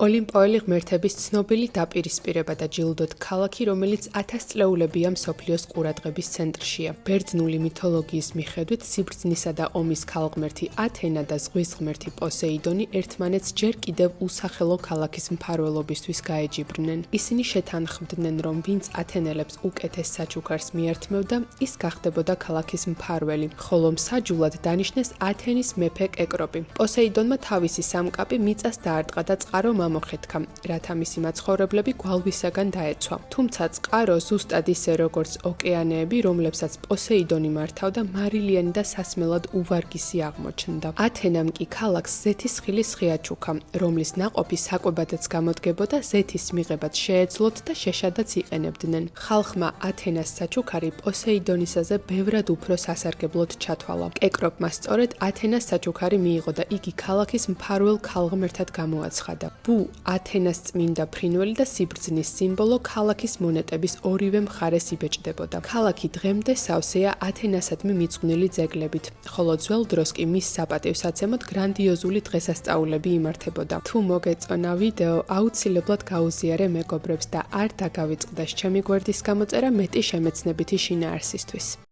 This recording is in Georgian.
ოლიმპოელი ღმერთების ცნობილი დაპირისპირება და ჯილდოთ ქალაქი, რომელიც 1000 წლეულებია მსოფლიოს ყურადღების ცენტრშია. ბერძნული მითოლოგიის მიხედვით, სიბრძნისა და ომის ქალღმერთი ათენა და ზღვის ღმერთი პოსეიდონი ერთმანეთს ჯერ კიდევ უსახელო ქალაქის მფარველობისთვის გაეჯიბრნენ. ისინი შეთანხმდნენ, რომ ვინც ათენელებს უკეთეს საჩუქარს მიართმევდა, ის გახდებოდა ქალაქის მფარველი, ხოლო მსაჯულად დანიშნეს ათენის მეფე კეკროპი. პოსეიდონმა თავისი სამკაპი მიწას დაარტყა და წყარო მოხეთქა, რათა მისი მაცხოვრებლები გვალვისაგან დაეცვა. თუმცა წყარო ზუსტად ისე როგორც ოკეანეები, რომლებსაც პოსეიდონი მართავდა, მარილიანი და სასმელად უვარგისი აღმოჩნდა. ათენამ კი ქალაქს ზეთის ხილი შეაჩუქა, რომლის ნაყოფი საკვებადაც გამოდგებოდა, ზეთის მიღებაც შეეძლოთ და შეშადაც იყენებდნენ. ხალხმა ათენას საჩუქარი პოსეიდონისაზე ბევრად უფრო სასარგებლოდ ჩათვალა. კეკროპმა სწორედ ათენას საჩუქარი მიიღო და იგი ქალაქის მფარველ ქალღმერთად გამოაცხადა. ათენას წმინდა ფრინველი და სიბრძნის სიმბოლო ქალაქის მონეტების ორივე მხარეს იბეჭდებოდა. ქალაქი დღემდე სავსეა ათენასადმი მიძღვნილი ძეგლებით, ხოლო ძველ დროს კი მის საპატივსაცემოდ გრანდიოზული დღესასწაულები იმართებოდა. თუ მოგეწონა ვიდეო, აუცილებლად გაუზიარე მეგობრებს და არ დაგავიწყდეს ჩემი გვერდის გამოწერა მეტი შემეცნებითი შინაარსისთვის.